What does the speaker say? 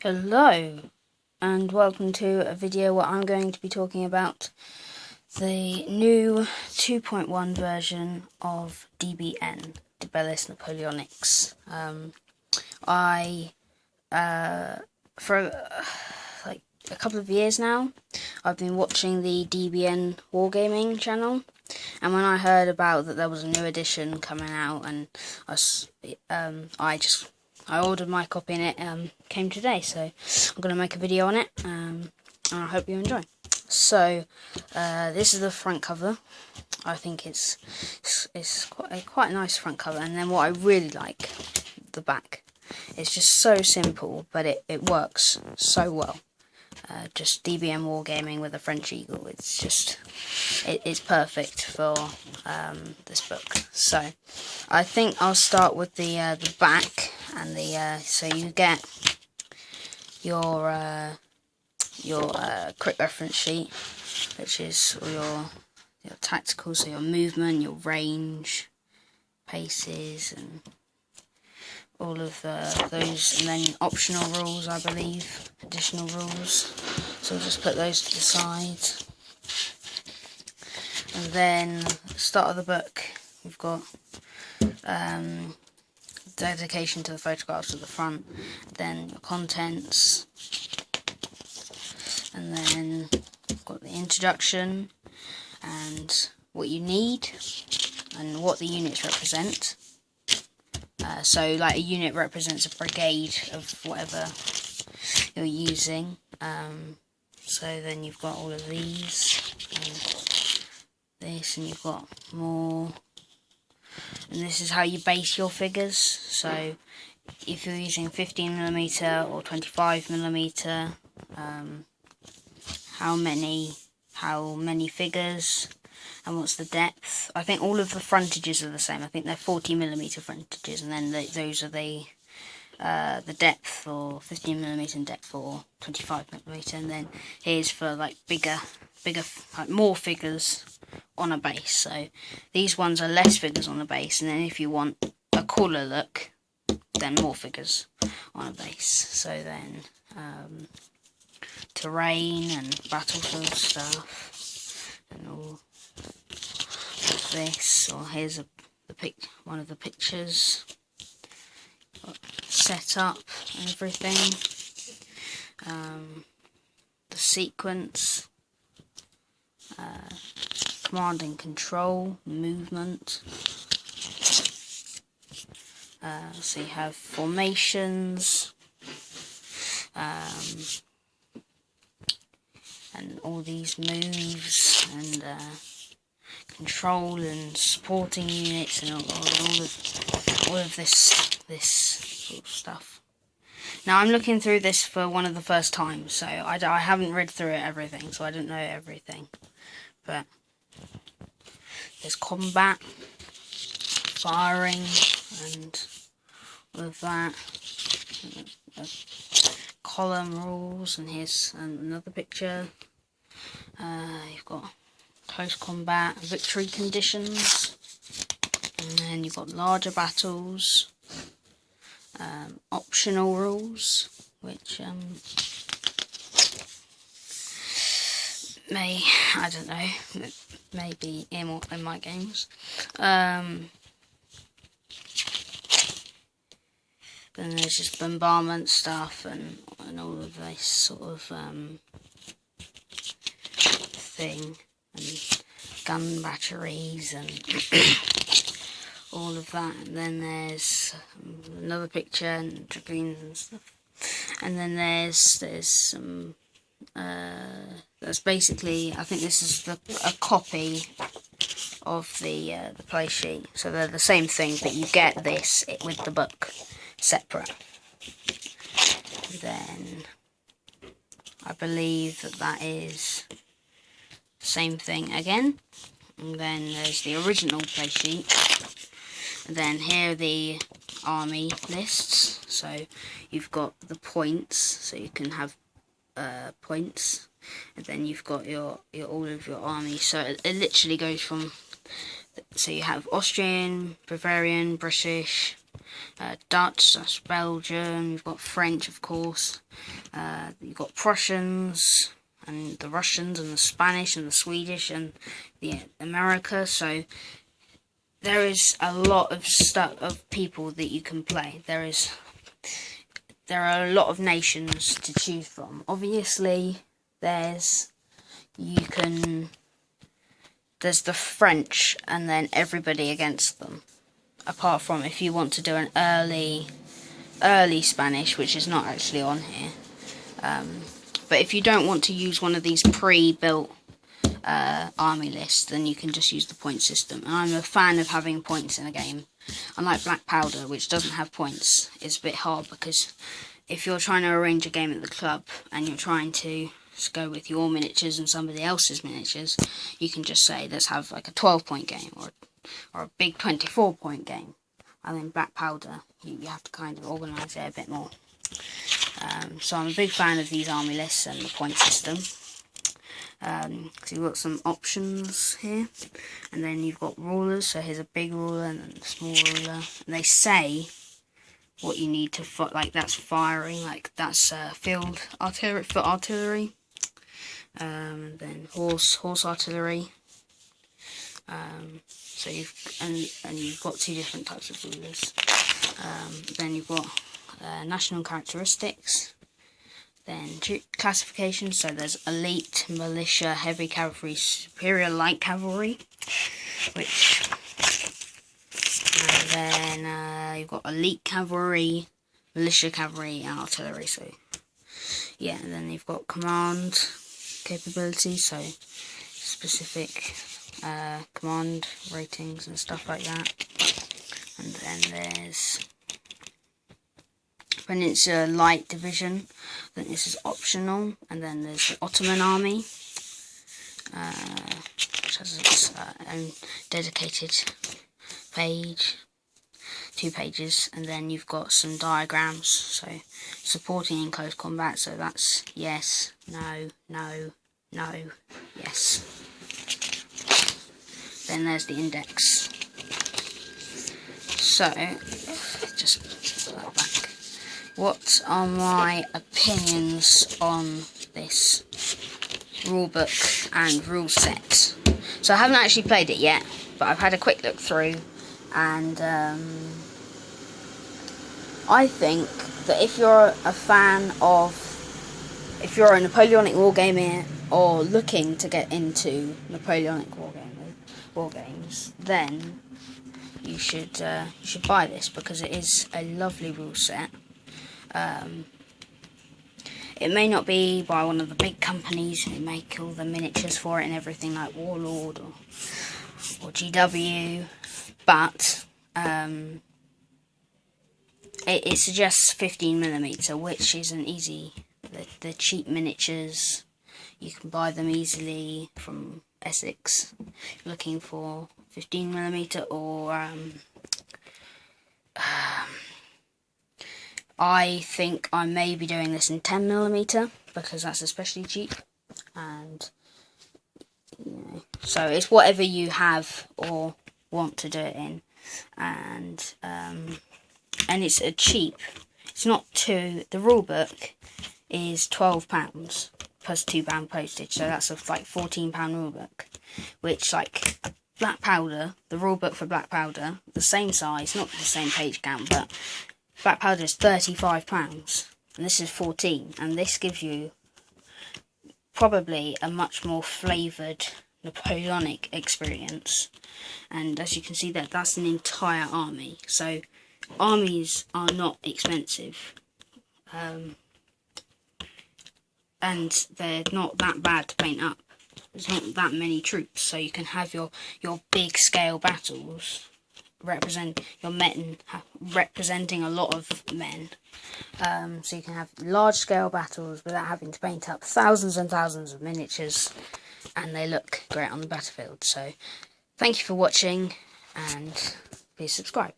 Hello and welcome to a video where I'm going to be talking about the new 2.1 version of DBN, Dibellis Napoleonics. For like a couple of years now, I've been watching the DBN Wargaming channel, and when I heard about that there was a new edition coming out, and I ordered my copy and it came today, so I'm going to make a video on it, and I hope you enjoy. So, this is the front cover. I think it's quite a nice front cover, and then what I really like, the back. It's just so simple, but it works so well. Just DBN Wargaming with a French eagle. It's just, it's perfect for this book. So, I think I'll start with the back and so you get your quick reference sheet, which is all your tactical, so your movement, your range, paces, and all of those, and then optional rules, I believe, additional rules. So we'll just put those to the side. And then at the start of the book, we've got dedication to the photographs at the front, then your contents, and then we've got the introduction and what you need and what the units represent. So like a unit represents a brigade of whatever you're using. So then you've got all of these and this, and you've got more, and this is how you base your figures. So if you're using 15mm or 25mm, how many figures, and what's the depth. I think all of the frontages are the same. I think they're 40mm frontages, and then those are the depth for 15mm and depth for 25mm, and then here's for like bigger, like more figures on a base. So these ones are less figures on the base, and then if you want a cooler look, then more figures on a base. So then terrain and battlefield stuff and all of this. Or here's one of the pictures, set up and everything. The sequence, command and control, movement. So you have formations, and all these moves, and control and supporting units, and all of this sort of stuff. Now I'm looking through this for one of the first times, so I haven't read through everything, so I don't know everything. But there's combat, firing, and all of that. Column rules, and here's another picture. You've got close combat, victory conditions, and then you've got larger battles, optional rules, which I don't know, maybe in my games. Then there's just bombardment stuff and all of this sort of thing, and gun batteries and all of that. And then there's another picture and dragoons and stuff. And then there's some that's basically, I think this is a copy of the play sheet. So they're the same thing, but you get this with the book separate. Then I believe that is the same thing again. And then there's the original play sheet. And then here are the army lists. So you've got the points, so you can have points. And then you've got your all of your army. So it literally goes from, so you have Austrian, Bavarian, British, Dutch, that's Belgium, you've got French, of course, you've got Prussians, and the Russians, and the Spanish, and the Swedish, and the America. So there is a lot of stuff of people that you can play. There are a lot of nations to choose from. Obviously, there's the French, and then everybody against them. Apart from if you want to do an early Spanish, which is not actually on here. But if you don't want to use one of these pre-built army lists, then you can just use the point system. And I'm a fan of having points in a game. Unlike Black Powder, which doesn't have points, it's a bit hard, because if you're trying to arrange a game at the club and you're trying to go with your miniatures and somebody else's miniatures, you can just say, let's have like a 12-point game or a big 24-point game. And in Black Powder, you have to kind of organise it a bit more. So I'm a big fan of these army lists and the point system. So you've got some options here, and then you've got rulers. So here's a big ruler and then a small ruler, and they say what you need to fight. Like that's firing, like that's field artillery, foot artillery, then horse artillery. So you've got two different types of rulers. Then you've got national characteristics. Then classification, so there's elite, militia, heavy cavalry, superior light cavalry, and then you've got elite cavalry, militia cavalry, and artillery. So yeah, and then you've got command capability, so specific command ratings and stuff like that. And then there's Peninsula Light Division. I think this is optional. And then there's the Ottoman Army, which has its own dedicated page, 2 pages. And then you've got some diagrams, so supporting in close combat. So that's yes, no, no, no, yes. Then there's the index. So just put that back. What are my opinions on this rulebook and rule set? So I haven't actually played it yet, but I've had a quick look through, and I think that if you're a fan of, if you're a Napoleonic Wargaming or looking to get into Napoleonic Wargames, then you should buy this, because it is a lovely rule set. It may not be by one of the big companies who make all the miniatures for it and everything, like Warlord or GW, but it suggests 15mm, which is an easy, the cheap miniatures. You can buy them easily from Essex. If you're looking for 15mm or I think I may be doing this in 10mm, because that's especially cheap, and so it's whatever you have or want to do it in, and it's a cheap. It's not too. The rule book is £12 plus £2 postage, so that's a like £14 rule book, which like Black Powder, the rule book for Black Powder, the same size, not the same page count, but Black Powder is £35, and this is 14, and this gives you probably a much more flavoured Napoleonic experience. And as you can see there, that's an entire army. So armies are not expensive, and they're not that bad to paint up. There's not that many troops, so you can have your big scale battles. Represent your men, representing a lot of men, so you can have large scale battles without having to paint up thousands and thousands of miniatures, and they look great on the battlefield. So thank you for watching, and please subscribe.